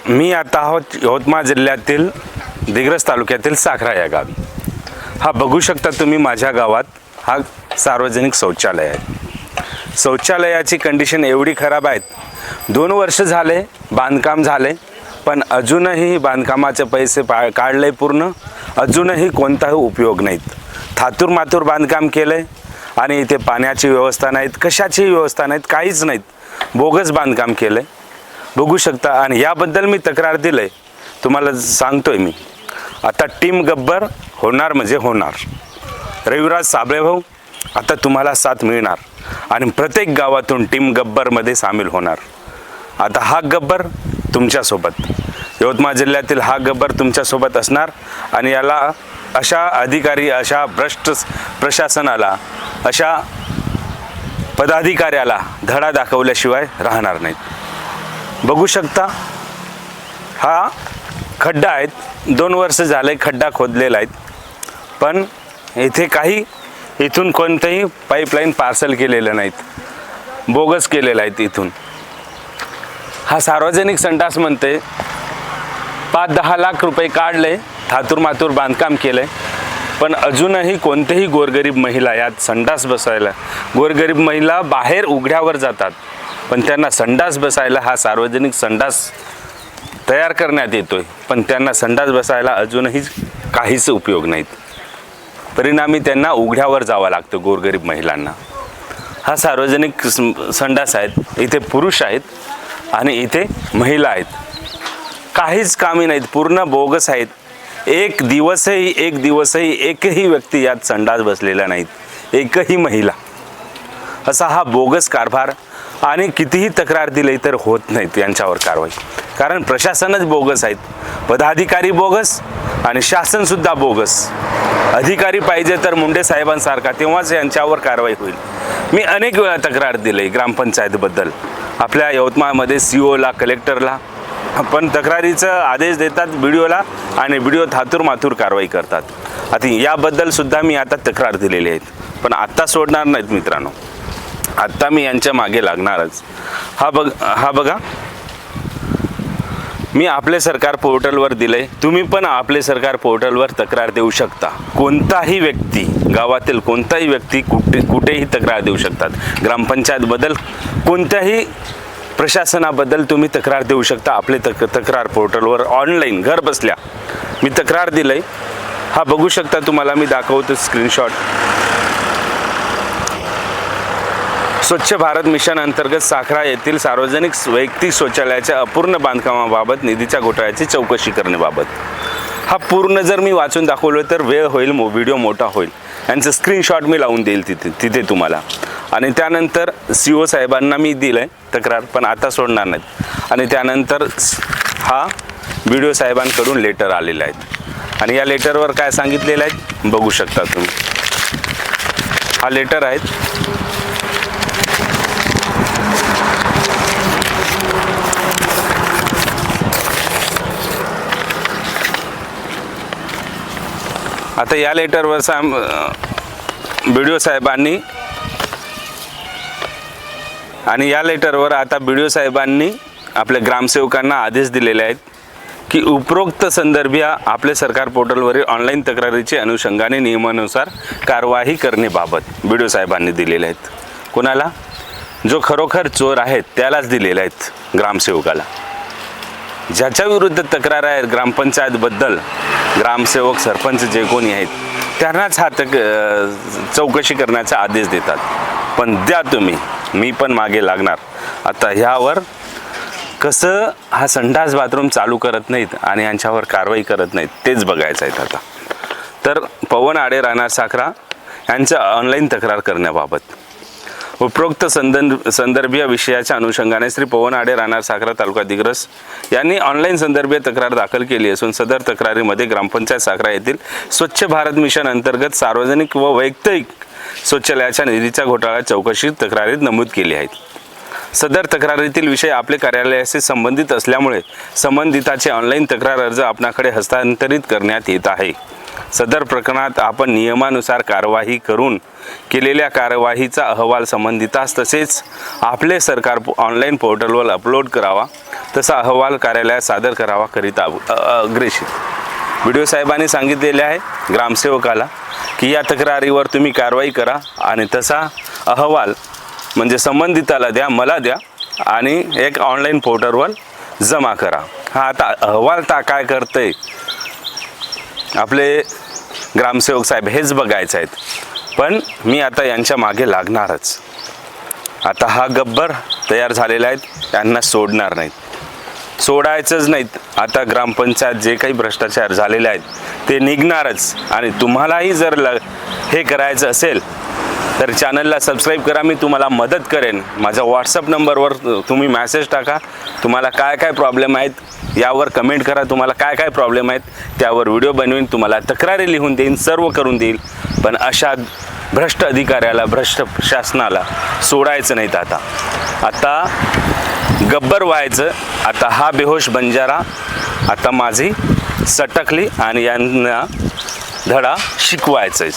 मी आता आहोत यवतमाळ जिल्ह्यातील दिग्रस तालुक्यातील साखरा या गावी। हा बघू शकता तुम्ही माझ्या गावात हा सार्वजनिक शौचालय आहे। शौचालयाची कंडिशन एवढी खराब आहे, 2 वर्ष झाले बांधकाम झाले, पण अजूनही बांधकामाचे पैसे काढले पूर्ण, अजूनही कोणताही उपयोग नाहीत। थातूर मातूर बांधकाम केले आणि इथे पाण्याची व्यवस्था नाहीत, कशाची व्यवस्था नाहीत, काहीच नाहीत, बोगस बांधकाम केले बघू शकता। आणि याबद्दल मी तक्रार दिले, तुम्हाला सांगतोय मी आता टीम गब्बर होणार म्हणजे होणार। रविराज साबळे भाऊ आता तुम्हाला साथ मिळणार आणि प्रत्येक गावातून टीम गब्बरमध्ये सामील होणार। आता हा गब्बर तुमच्यासोबत, यवतमाळ जिल्ह्यातील हा गब्बर तुमच्यासोबत असणार आणि याला अशा अधिकारी, अशा भ्रष्ट प्रशासनाला, अशा पदाधिकाऱ्याला धडा दाखवल्याशिवाय राहणार नाहीत। बघू शकता हा खड्डा आहेत, 2 वर्ष झाले खड्डा खोदलेला आहेत, पण इथे काही इथून कोणतेही पाईपलाईन पार्सल केलेलं नाहीत, बोगस केलेलं आहेत इथून। हा सार्वजनिक संडास म्हणते 5-10 लाख रुपये काढले, थातूर मातूर बांधकाम केले, पण अजूनही कोणतेही गोरगरीब महिला यात संडास बसायला, गोरगरीब महिला बाहेर उघड्यावर जातात, पण त्यांना संडास बसायला हा सार्वजनिक संडास तयार करण्यात येतोय, पण त्यांना संडास बसायला अजूनही काहीच उपयोग नाहीत। परिणामी त्यांना उघड्यावर जावं लागतं गोरगरीब महिलांना। हा सार्वजनिक संडास आहेत, इथे पुरुष आहेत आणि इथे महिला आहेत, काहीच कामी नाहीत, पूर्ण बोगस आहेत। एक दिवसही एकही व्यक्ती यात संडास बसलेला नाहीत, एकही महिला। असा हा बोगस कारभार, आणि कितीही तक्रार दिली तर होत नाहीत यांच्यावर कारवाई, कारण प्रशासनच बोगस आहेत, पदाधिकारी बोगस आणि शासनसुद्धा बोगस। अधिकारी पाहिजे तर मुंडे साहेबांसारखा, तेव्हाच यांच्यावर कारवाई होईल। मी अनेक वेळा तक्रार दिली ग्रामपंचायतबद्दल, आपल्या यवतमाळमध्ये CO ला, कलेक्टरला, पण तक्रारीचा आदेश देतात BDOला आणि BDO थातूर मातूर कारवाई करतात। आता याबद्दल सुद्धा मी आता तक्रार दिलेली आहेत, पण आत्ता सोडणार नाहीत मित्रांनो, आत्ता मी यांच्या मागे लागणारच। हा बघा मी आपले सरकार पोर्टलवर दिले, तुम्ही पण आपले सरकार पोर्टलवर तक्रार देऊ शकता। कोणताही व्यक्ती, गावातील कोणताही व्यक्ती कुठेही तक्रार देऊ शकतात। ग्रामपंचायतबद्दल, कोणत्याही प्रशासनाबद्दल तुम्ही तक्रार देऊ शकता आपले तक्रार पोर्टलवर ऑनलाईन घर बसल्या। मी तक्रार दिले, हा बघू शकता, तुम्हाला मी दाखवतो स्क्रीनशॉट। स्वच्छ भारत मिशन अंतर्गत साखरा येथील सार्वजनिक वैयक्तिक शौचालयाच्या अपूर्ण बांधकामाबाबत निधीच्या घोटाळ्याची चौकशी करण्याबाबत। हा पूर्ण जर मी वाचून दाखवलं तर वेळ होईल, व्हिडिओ मोठा होईल। यांचं स्क्रीनशॉट मी लावून देईल तिथे तुम्हाला, आणि त्यानंतर CO साहेबांना मी दिलंय तक्रार, पण आता सोडणार नाहीत। आणि त्यानंतर हा BDO साहेबांकडून लेटर आलेला आहे, आणि या लेटरवर काय सांगितलेलं आहे बघू शकता तुम्ही। हा लेटर आहे, आता या लेटरवर BDO साहेबांनी, आणि या लेटरवर आता BDO साहेबांनी आपल्या ग्रामसेवकांना आदेश दिलेले आहेत की उपरोक्त संदर्भी आपले सरकार पोर्टलवरील ऑनलाईन तक्रारीच्या अनुषंगाने नियमानुसार कारवाई करण्याबाबत BDO साहेबांनी दिलेले आहेत। कोणाला? जो खरोखर चोर आहेत त्यालाच दिलेले आहेत, ग्रामसेवकाला। ज्याच्या विरुद्ध तक्रार आहे ग्रामपंचायतबद्दल, ग्रामसेवक, सरपंच जे कोणी आहेत त्यांनाच हा चौकशी करण्याचा आदेश देतात। पण द्या तुम्ही, मी पण मागे लागणार। आता ह्यावर कसं हा संडास बाथरूम चालू करत नाहीत आणि यांच्यावर कारवाई करत नाहीत तेच बघायचं आहे आता। तर पवन आडे, राहणार साखरा यांच्या ऑनलाईन तक्रार करण्याबाबत उपरोक्त संदर्भीय विषयाच्या अनुषंगाने श्री पवन आडे, राहणार साखरा, तालुका दिग्रस यांनी ऑनलाईन संदर्भीय तक्रार दाखल केली असून सदर तक्रारीमध्ये ग्रामपंचायत साखरा येथील स्वच्छ भारत मिशन अंतर्गत सार्वजनिक व वैयक्तिक शौचालयाच्या निधीच्या घोटाळा चौकशी तक्रारीत नमूद केली आहेत। सदर तक्रारीतील विषय आपले कार्यालयाशी संबंधित असल्यामुळे संबंधिताचे ऑनलाईन तक्रार अर्ज आपणाकडे हस्तांतरित करण्यात येत आहे। सदर प्रकरणात आपण नियमानुसार कारवाई करून केलेल्या कार्यवाहीचा अहवाल संबंधितास तसेच आपले सरकार ऑनलाईन पोर्टलवर अपलोड करावा, तसा अहवाल कार्यालयात सादर करावा करिता अग्रेषित व्हिडिओ साहेबांनी सांगितलेले आहे ग्रामसेवकाला की या तक्रारीवर तुम्ही कारवाई करा आणि तसा अहवाल म्हणजे संबंधिताला द्या, मला द्या आणि एक ऑनलाईन पोर्टलवर जमा करा. हा आता अहवाल काय करतंय आपले ग्रामसेवक साहेब हेच बघायचं आहेत. पण मी आता यांच्या मागे लागणारच. आता हा गब्बर तयार झालेला आहे, त्यांना सोडणार नाहीत, सोडायचंच नाहीत. आता ग्रामपंचायत जे काही भ्रष्टाचार झालेले आहेत ते निघणारच. आणि तुम्हालाही जर हे करायचं असेल तर चॅनलला सबस्क्राईब करा, मी तुम्हाला मदत करेन. माझ्या व्हॉट्सअप नंबरवर तुम्ही मॅसेज टाका, तुम्हाला काय काय प्रॉब्लेम आहेत यावर कमेंट करा, तुम्हाला काय काय प्रॉब्लेम आहेत त्यावर व्हिडिओ बनवीन, तुम्हाला तक्रारी लिहून देईन, सर्व करून देईल. पण अशा भ्रष्ट अधिकाऱ्याला, भ्रष्ट शासनाला सोडायचं नाहीत. आता गब्बर व्हायचं. आता हा बेहोश बंजारा आता माझी सटकली आणि यांना धडा शिकवायचा आहे.